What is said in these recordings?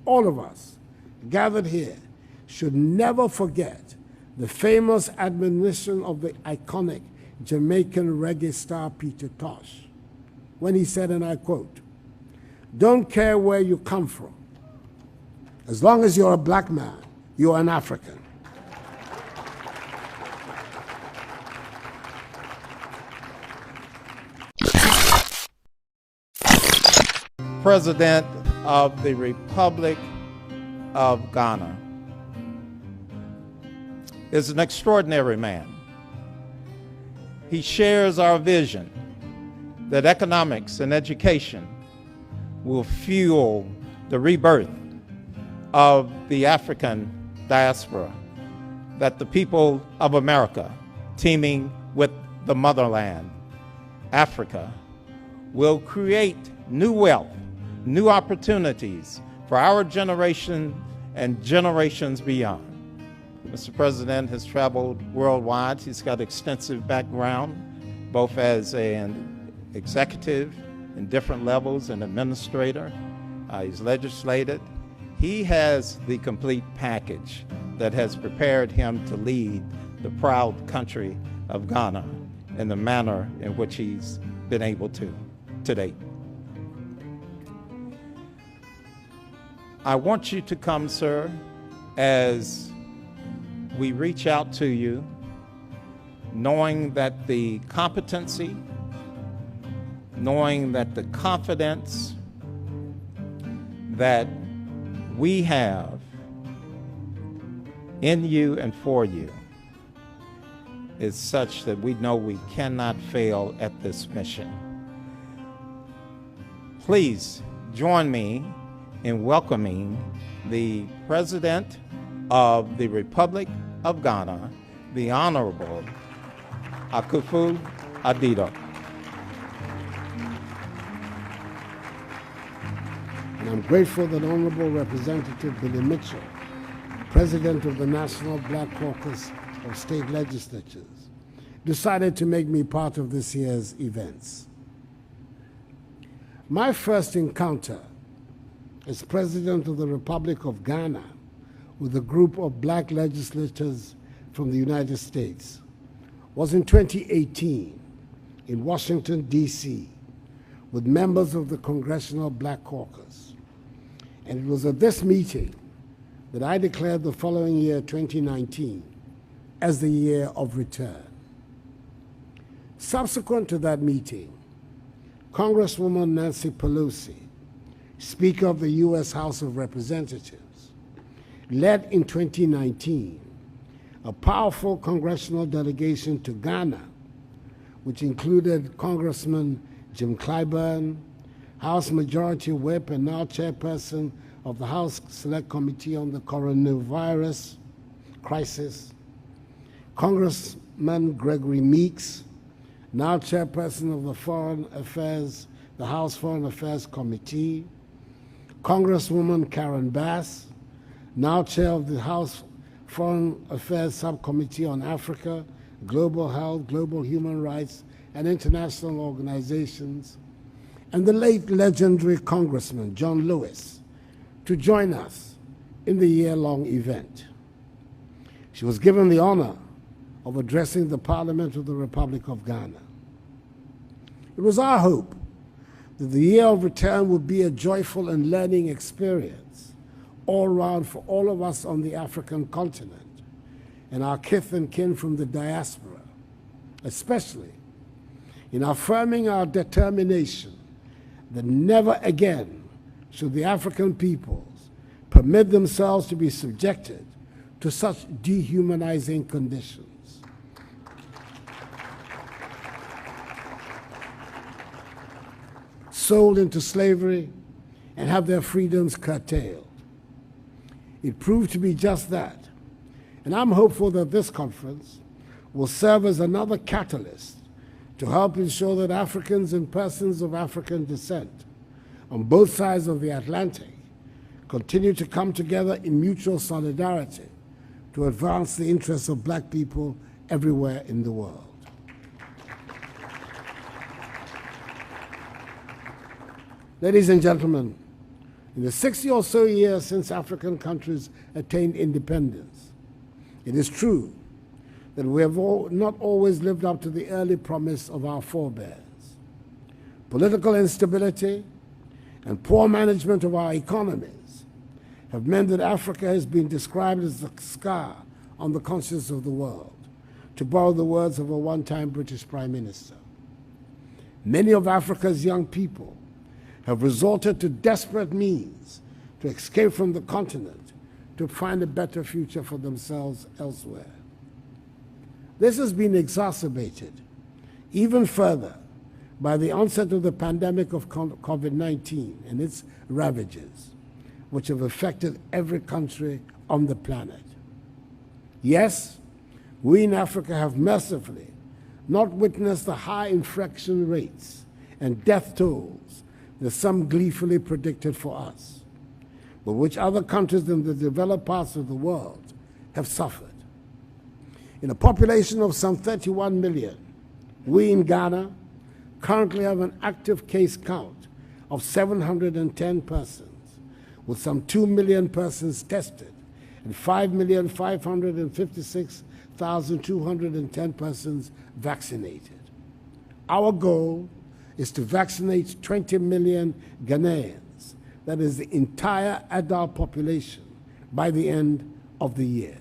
all of us gathered here should never forget the famous admonition of the iconic Jamaican reggae star Peter Tosh, when he said, and I quote, "Don't care where you come from. As long as you're a black man, you're an African." President of the Republic of Ghana is an extraordinary man. He shares our vision that economics and education will fuel the rebirth of the African diaspora, that the people of America, teaming with the motherland, Africa, will create new wealth, new opportunities for our generation and generations beyond. Mr. President has traveled worldwide. He's got extensive background, both as an executive in different levels, an administrator. He's legislated. He has the complete package that has prepared him to lead the proud country of Ghana in the manner in which he's been able to date. I want you to come, sir, as we reach out to you, knowing that the competency, knowing that the confidence that we have in you and for you is such that we know we cannot fail at this mission. Please join me in welcoming the President of the Republic of Ghana, the Honorable Akufo-Addo. And I'm grateful that Honorable Representative Billy Mitchell, President of the National Black Caucus of State Legislators, decided to make me part of this year's events. My first encounter as President of the Republic of Ghana with a group of black legislators from the United States was in 2018 in Washington, D.C., with members of the Congressional Black Caucus. And it was at this meeting that I declared the following year, 2019, as the year of return. Subsequent to that meeting, Congresswoman Nancy Pelosi, Speaker of the U.S. House of Representatives, led in 2019 a powerful congressional delegation to Ghana, which included Congressman Jim Clyburn, House Majority Whip and now Chairperson of the House Select Committee on the Coronavirus Crisis, Congressman Gregory Meeks, now Chairperson of the House Foreign Affairs Committee, Congresswoman Karen Bass, now Chair of the House Foreign Affairs Subcommittee on Africa, Global Health, Global Human Rights, and International Organizations, and the late legendary Congressman John Lewis to join us in the year-long event. She was given the honor of addressing the Parliament of the Republic of Ghana. It was our hope that the year of return would be a joyful and learning experience all around for all of us on the African continent and our kith and kin from the diaspora, especially in affirming our determination that never again should the African peoples permit themselves to be subjected to such dehumanizing conditions. Sold into slavery and have their freedoms curtailed. It proved to be just that, and I'm hopeful that this conference will serve as another catalyst to help ensure that Africans and persons of African descent on both sides of the Atlantic continue to come together in mutual solidarity to advance the interests of black people everywhere in the world. Ladies and gentlemen, In the 60 or so years since African countries attained independence, it is true that we have not always lived up to the early promise of our forebears. Political instability and poor management of our economies have meant that Africa has been described as the scar on the conscience of the world, to borrow the words of a one-time British Prime Minister. Many of Africa's young people have resorted to desperate means to escape from the continent to find a better future for themselves elsewhere. This has been exacerbated even further by the onset of the pandemic of COVID-19 and its ravages, which have affected every country on the planet. Yes, we in Africa have mercifully not witnessed the high infection rates and death tolls that some gleefully predicted for us, but which other countries in the developed parts of the world have suffered. In a population of some 31 million, we in Ghana currently have an active case count of 710 persons, with some 2 million persons tested and 5,556,210 persons vaccinated. Our goal is to vaccinate 20 million Ghanaians, that is the entire adult population, by the end of the year.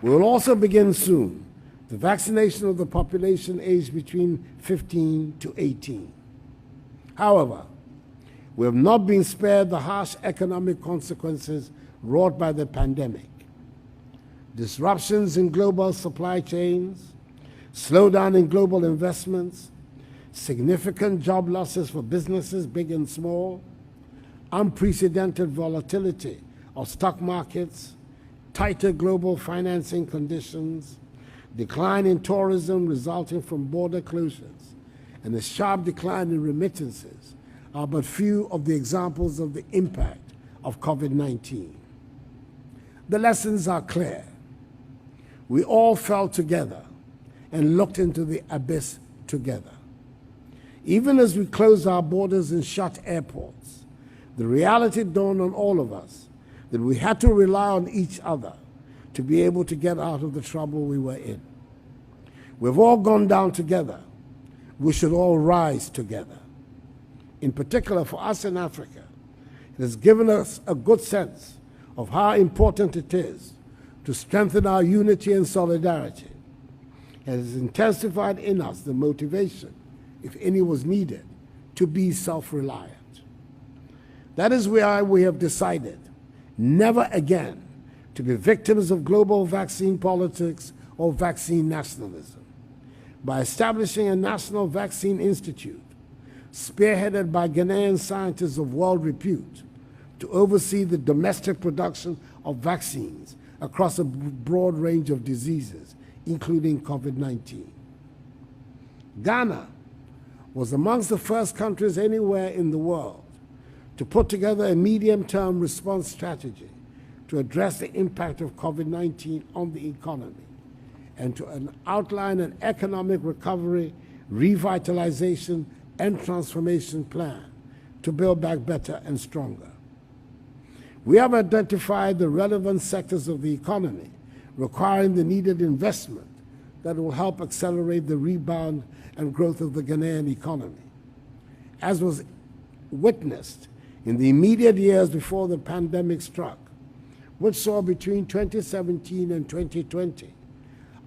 We will also begin soon the vaccination of the population aged between 15 to 18. However, we have not been spared the harsh economic consequences wrought by the pandemic. Disruptions in global supply chains, slowdown in global investments, significant job losses for businesses big and small, unprecedented volatility of stock markets, tighter global financing conditions, decline in tourism resulting from border closures, and a sharp decline in remittances are but few of the examples of the impact of COVID-19. The lessons are clear. We all fell together and looked into the abyss together. Even as we closed our borders and shut airports, the reality dawned on all of us that we had to rely on each other to be able to get out of the trouble we were in. We've all gone down together. We should all rise together. In particular, for us in Africa, it has given us a good sense of how important it is to strengthen our unity and solidarity. It has intensified in us the motivation, if any was needed, to be self-reliant. That is why we have decided never again to be victims of global vaccine politics or vaccine nationalism. By establishing a National Vaccine Institute, spearheaded by Ghanaian scientists of world repute, to oversee the domestic production of vaccines across a broad range of diseases, including COVID-19. Ghana was amongst the first countries anywhere in the world to put together a medium-term response strategy to address the impact of COVID-19 on the economy and to outline an economic recovery, revitalization, and transformation plan to build back better and stronger. We have identified the relevant sectors of the economy requiring the needed investment that will help accelerate the rebound and growth of the Ghanaian economy. As was witnessed in the immediate years before the pandemic struck, which saw between 2017 and 2020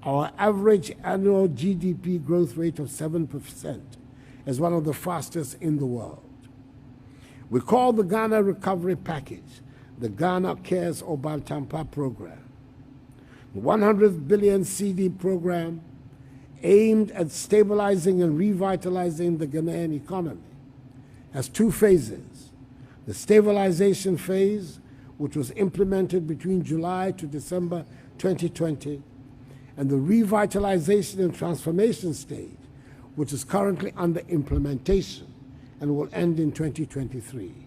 our average annual GDP growth rate of 7% as one of the fastest in the world. We call the Ghana Recovery Package the Ghana Cares or Bantampa program. The 100 billion CD program aimed at stabilizing and revitalizing the Ghanaian economy has two phases. The stabilization phase, which was implemented between July to December 2020, and the revitalization and transformation stage, which is currently under implementation and will end in 2023.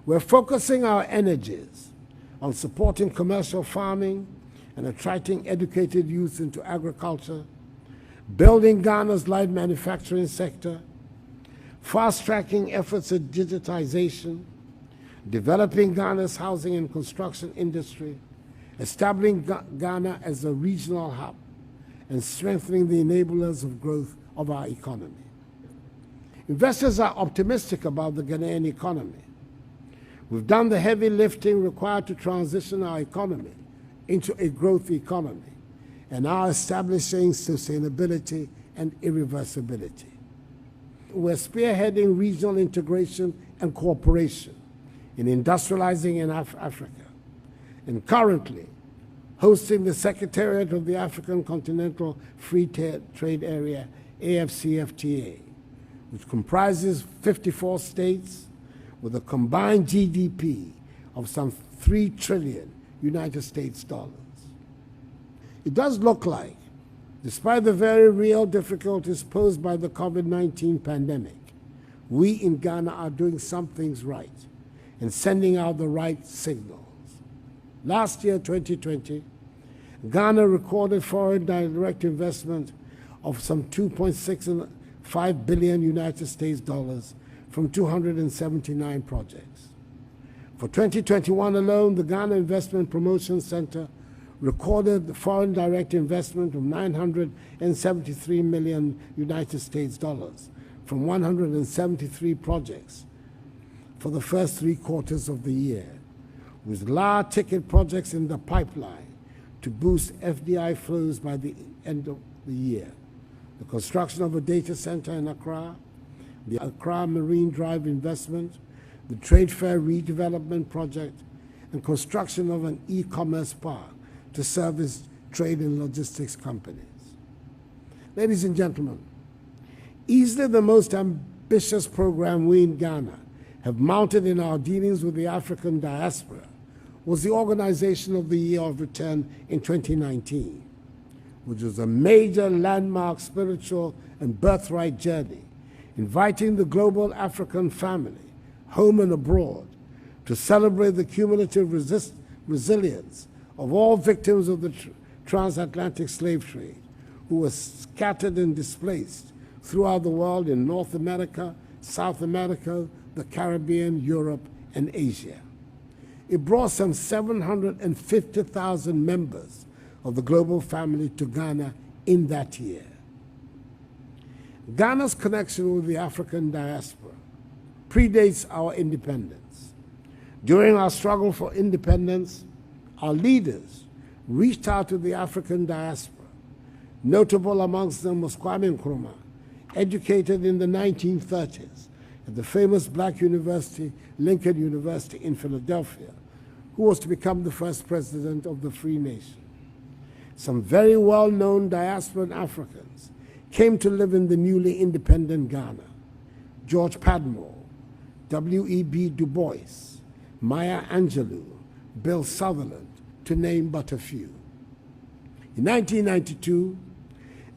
We're focusing our energies on supporting commercial farming and attracting educated youth into agriculture, building Ghana's light manufacturing sector, fast-tracking efforts at digitization, developing Ghana's housing and construction industry, establishing Ghana as a regional hub, and strengthening the enablers of growth of our economy. Investors are optimistic about the Ghanaian economy. We've done the heavy lifting required to transition our economy into a growth economy and are establishing sustainability and irreversibility. We're spearheading regional integration and cooperation in industrializing in Africa, and currently hosting the Secretariat of the African Continental Free Trade Area, AFCFTA, which comprises 54 states with a combined GDP of some 3 trillion United States dollars. It does look like, despite the very real difficulties posed by the COVID-19 pandemic, we in Ghana are doing some things right and sending out the right signals. Last year, 2020, Ghana recorded foreign direct investment of some 2.65 billion United States dollars from 279 projects. For 2021 alone, the Ghana Investment Promotion Center recorded foreign direct investment of 973 million United States dollars from 173 projects for the first 3 quarters of the year, with large ticket projects in the pipeline to boost FDI flows by the end of the year. The construction of a data center in Accra, the Accra Marine Drive investment, the Trade Fair redevelopment project, and construction of an e-commerce park to service trade and logistics companies. Ladies and gentlemen, easily the most ambitious program we in Ghana have mounted in our dealings with the African diaspora was the organization of the Year of Return in 2019, which was a major landmark spiritual and birthright journey, inviting the global African family, home and abroad, to celebrate the cumulative resilience of all victims of the transatlantic slave trade who were scattered and displaced throughout the world in North America, South America, the Caribbean, Europe, and Asia. It brought some 750,000 members of the global family to Ghana in that year. Ghana's connection with the African diaspora predates our independence. During our struggle for independence, our leaders reached out to the African diaspora. Notable amongst them was Kwame Nkrumah, educated in the 1930s at the famous black university, Lincoln University in Philadelphia, who was to become the first president of the free nation. Some very well-known diasporan Africans came to live in the newly independent Ghana: George Padmore, W.E.B. Du Bois, Maya Angelou, Bill Sutherland, to name but a few. In 1992,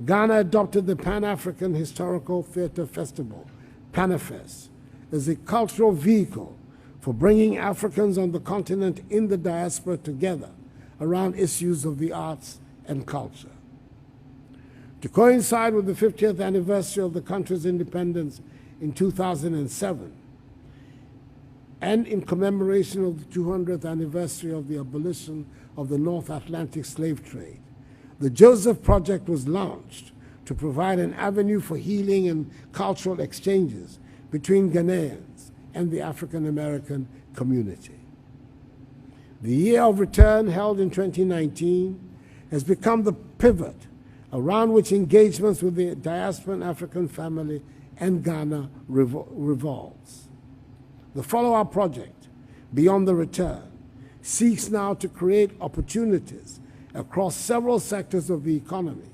Ghana adopted the Pan-African Historical Theatre Festival, PANAFEST, as a cultural vehicle for bringing Africans on the continent in the diaspora together around issues of the arts and culture. To coincide with the 50th anniversary of the country's independence in 2007, and in commemoration of the 200th anniversary of the abolition of the North Atlantic slave trade, the Joseph Project was launched to provide an avenue for healing and cultural exchanges between Ghanaians and the African American community. The Year of Return, held in 2019, has become the pivot around which engagements with the diasporan African family and Ghana revolves. The Follow-Up Project, Beyond the Return, seeks now to create opportunities across several sectors of the economy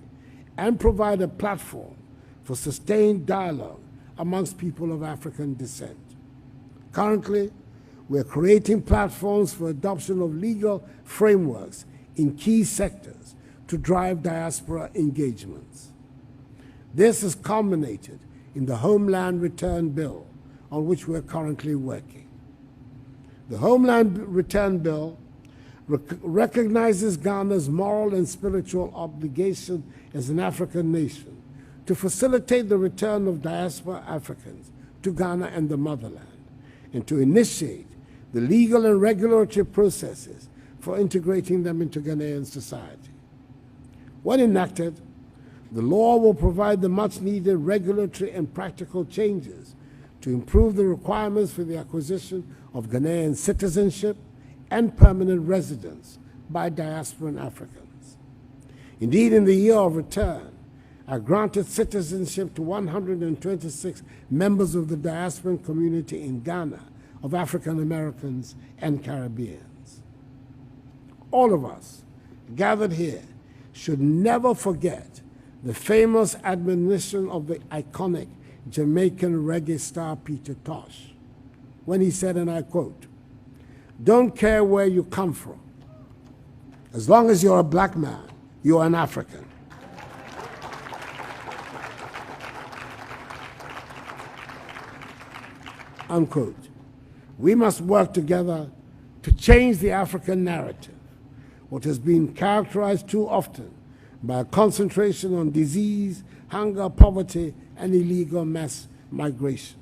and provide a platform for sustained dialogue amongst people of African descent. Currently, we're creating platforms for adoption of legal frameworks in key sectors to drive diaspora engagements. This is culminated in the Homeland Return Bill, on which we're currently working. The Homeland Return Bill recognizes Ghana's moral and spiritual obligation as an African nation to facilitate the return of diaspora Africans to Ghana and the motherland, and to initiate the legal and regulatory processes for integrating them into Ghanaian society. When enacted, the law will provide the much-needed regulatory and practical changes to improve the requirements for the acquisition of Ghanaian citizenship and permanent residence by diasporan Africans. Indeed, in the year of return, I granted citizenship to 126 members of the diasporan community in Ghana of African Americans and Caribbeans. All of us gathered here should never forget the famous admonition of the iconic Jamaican reggae star Peter Tosh, when he said, and I quote, "Don't care where you come from. As long as you're a black man, you're an African." Unquote. We must work together to change the African narrative, what has been characterized too often by a concentration on disease, hunger, poverty, and illegal mass migration.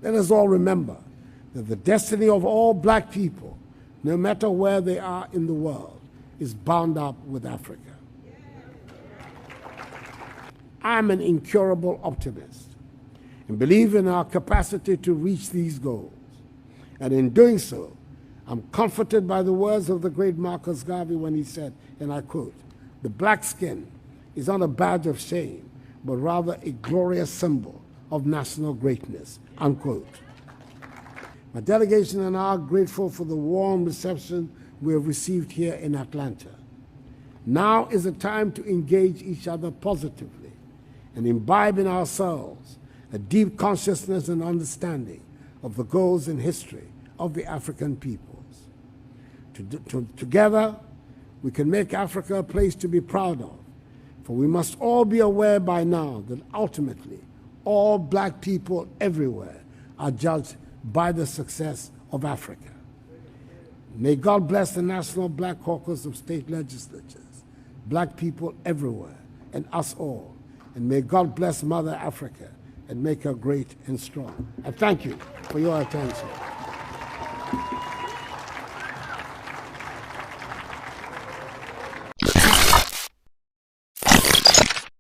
Let us all remember that the destiny of all black people, no matter where they are in the world, is bound up with Africa. I'm an incurable optimist and believe in our capacity to reach these goals. And in doing so, I'm comforted by the words of the great Marcus Garvey when he said, and I quote, "The black skin is not a badge of shame, but rather a glorious symbol of national greatness," unquote. My delegation and I are grateful for the warm reception we have received here in Atlanta. Now is the time to engage each other positively and imbibe in ourselves a deep consciousness and understanding of the goals and history of the African peoples. Together, we can make Africa a place to be proud of, for we must all be aware by now that ultimately all black people everywhere are judged by the success of Africa. May God bless the National Black Caucus of State Legislators, black people everywhere, and us all. And may God bless Mother Africa and make her great and strong. And thank you for your attention.